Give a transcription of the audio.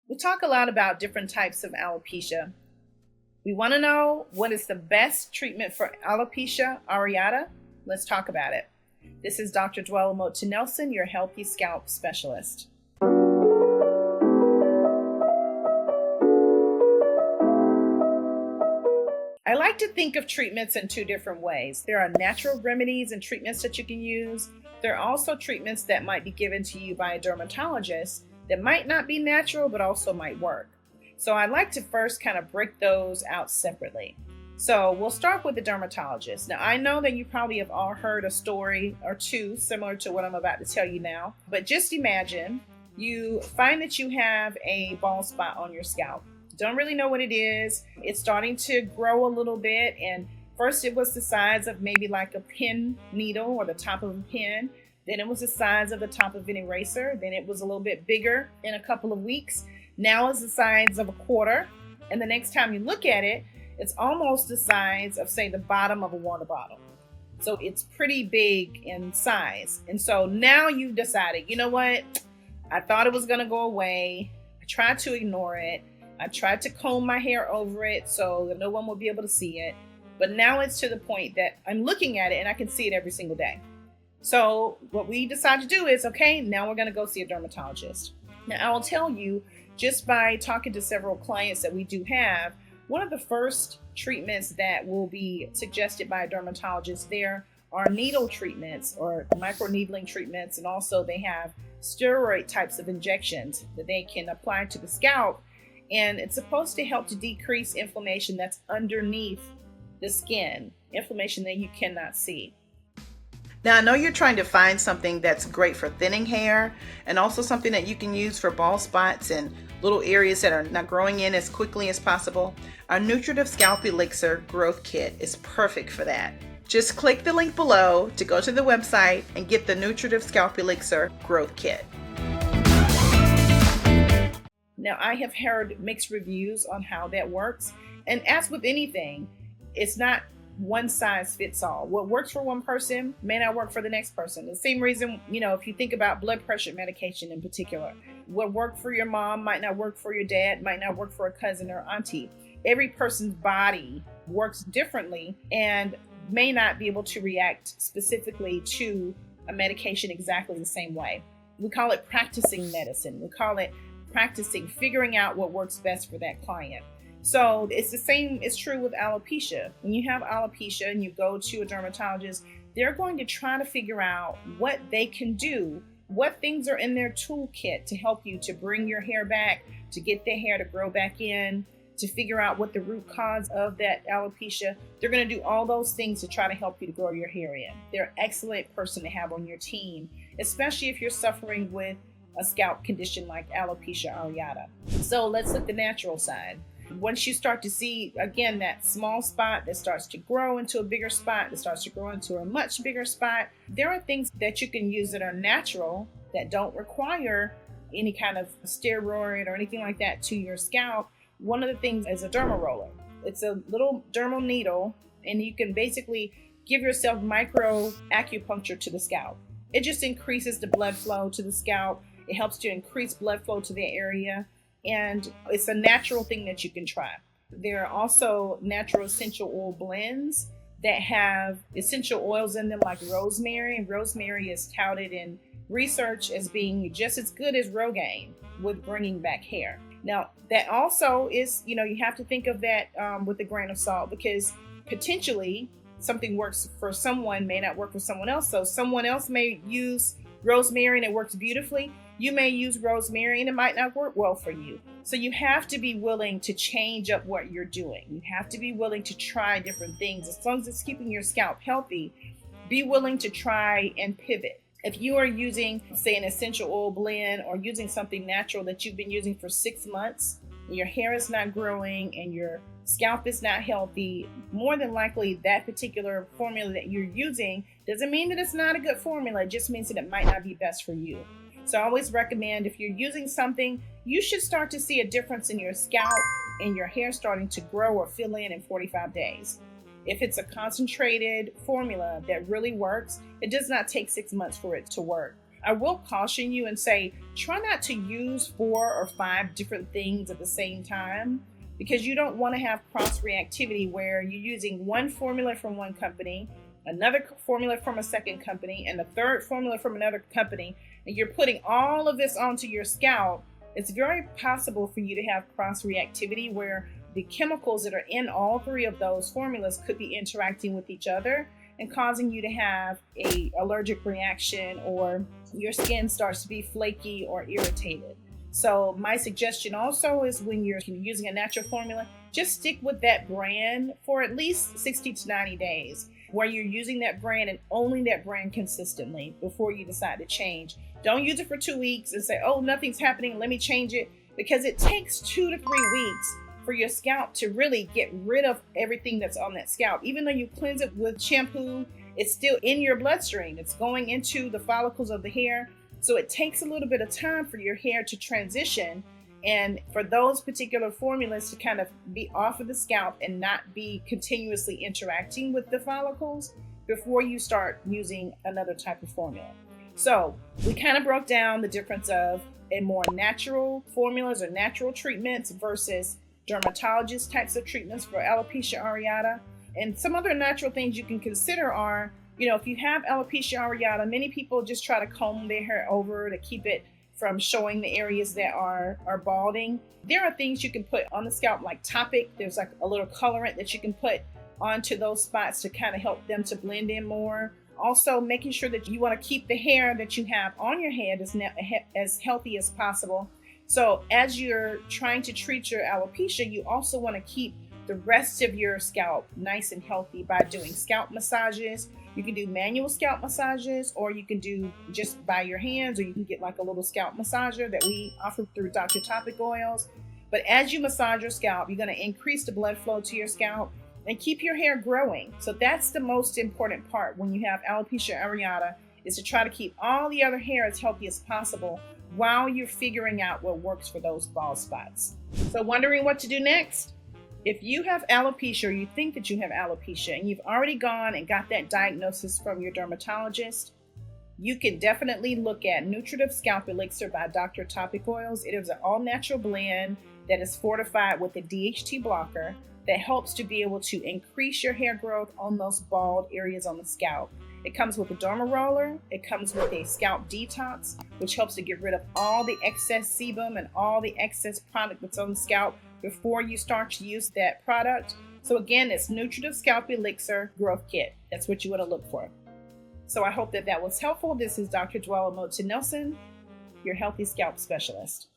We talk a lot about different types of alopecia. We want to know what is the best treatment for alopecia areata. Let's talk about it. This is Dr. Dwella Moten-Nelson, your healthy scalp specialist. I like to think of treatments in two different ways. There are natural remedies and treatments that you can use. There are also treatments that might be given to you by a dermatologist that might not be natural but also might work. So I like to first kind of break those out separately. So we'll start with the dermatologist. Now I know that you probably have all heard a story or two similar to what I'm about to tell you now, but just imagine you find that you have a bald spot on your scalp. Don't really know what it is. It's starting to grow a little bit, and first it was the size of maybe like a pin needle or the top of a pin. Then it was the size of the top of an eraser. Then it was a little bit bigger in a couple of weeks. Now it's the size of a quarter. And the next time you look at it, it's almost the size of, say, the bottom of a water bottle. So it's pretty big in size. And so now you've decided, you know what? I thought it was going to go away. I tried to ignore it. I tried to comb my hair over it so that no one will be able to see it. But now it's to the point that I'm looking at it and I can see it every single day. So what we decided to do is, okay, now we're going to go see a dermatologist. Now I will tell you, just by talking to several clients that we do have, one of the first treatments that will be suggested by a dermatologist there are needle treatments or microneedling treatments. And also they have steroid types of injections that they can apply to the scalp. And it's supposed to help to decrease inflammation that's underneath the skin, inflammation that you cannot see. Now, I know you're trying to find something that's great for thinning hair and also something that you can use for bald spots and little areas that are not growing in as quickly as possible. Our Nutritive Scalp Elixir Growth Kit is perfect for that. Just click the link below to go to the website and get the Nutritive Scalp Elixir Growth Kit. Now, I have heard mixed reviews on how that works. And as with anything, it's not one size fits all. What works for one person may not work for the next person. The same reason, if you think about blood pressure medication in particular, what worked for your mom might not work for your dad, might not work for a cousin or auntie. Every person's body works differently and may not be able to react specifically to a medication exactly the same way. We call it practicing medicine. We call it figuring out what works best for that client. So it's the same, it's true with alopecia. When you have alopecia and you go to a dermatologist, they're going to try to figure out what they can do, what things are in their toolkit to help you to bring your hair back, to get the hair to grow back in, to figure out what the root cause of that alopecia. They're going to do all those things to try to help you to grow your hair in. They're an excellent person to have on your team, especially if you're suffering with a scalp condition like alopecia areata. So let's look at the natural side. Once you start to see, again, that small spot that starts to grow into a bigger spot, that starts to grow into a much bigger spot, there are things that you can use that are natural that don't require any kind of steroid or anything like that to your scalp. One of the things is a derma roller. It's a little dermal needle, and you can basically give yourself micro acupuncture to the scalp. It just increases the blood flow to the scalp. It helps to increase blood flow to the area, and it's a natural thing that you can try. There are also natural essential oil blends that have essential oils in them like rosemary, and rosemary is touted in research as being just as good as Rogaine with bringing back hair. Now, that also is, you have to think of that with a grain of salt, because potentially something works for someone may not work for someone else. So someone else may use rosemary and it works beautifully. You may use rosemary and it might not work well for you. So you have to be willing to change up what you're doing. You have to be willing to try different things. As long as it's keeping your scalp healthy, be willing to try and pivot. If you are using, say, an essential oil blend or using something natural that you've been using for 6 months, and your hair is not growing and your scalp is not healthy, more than likely that particular formula that you're using doesn't mean that it's not a good formula. It just means that it might not be best for you. So I always recommend, if you're using something, you should start to see a difference in your scalp and your hair starting to grow or fill in 45 days. If it's a concentrated formula that really works, it does not take 6 months for it to work. I will caution you and say, try not to use 4 or 5 different things at the same time, because you don't want to have cross reactivity where you're using one formula from one company, another formula from a second company, and a third formula from another company, and you're putting all of this onto your scalp. It's very possible for you to have cross reactivity where the chemicals that are in all 3 of those formulas could be interacting with each other and causing you to have an allergic reaction, or your skin starts to be flaky or irritated. So my suggestion also is, when you're using a natural formula, just stick with that brand for at least 60 to 90 days, where you're using that brand and only that brand consistently before you decide to change. Don't use it for 2 weeks and say, oh, nothing's happening, let me change it, because it takes 2 to 3 weeks for your scalp to really get rid of everything that's on that scalp. Even though you cleanse it with shampoo, it's still in your bloodstream. It's going into the follicles of the hair. So it takes a little bit of time for your hair to transition, and for those particular formulas to kind of be off of the scalp and not be continuously interacting with the follicles before you start using another type of formula. So we kind of broke down the difference of a more natural formulas or natural treatments versus dermatologist types of treatments for alopecia areata. And some other natural things you can consider are, if you have alopecia areata, many people just try to comb their hair over to keep it from showing the areas that are balding. There are things you can put on the scalp like Topic. There's like a little colorant that you can put onto those spots to kind of help them to blend in more. Also, making sure that you want to keep the hair that you have on your head as healthy as possible. So as you're trying to treat your alopecia, you also want to keep the rest of your scalp nice and healthy by doing scalp massages. You can do manual scalp massages, or you can do just by your hands, or you can get like a little scalp massager that we offer through Dr. Topic oils. But as you massage your scalp, you're going to increase the blood flow to your scalp and keep your hair growing. So that's the most important part when you have alopecia areata, is to try to keep all the other hair as healthy as possible while you're figuring out what works for those bald spots. So wondering what to do next? If you have alopecia, or you think that you have alopecia, and you've already gone and got that diagnosis from your dermatologist, you can definitely look at Nutritive Scalp Elixir by Dr. Topic Oils. It is an all-natural blend that is fortified with a DHT blocker that helps to be able to increase your hair growth on those bald areas on the scalp. It comes with a derma roller. It comes with a scalp detox, which helps to get rid of all the excess sebum and all the excess product that's on the scalp before you start to use that product. So again, it's Nutritive Scalp Elixir Growth Kit. That's what you want to look for. So I hope that was helpful. This is Dr. Dwella Moten Nelson, your healthy scalp specialist.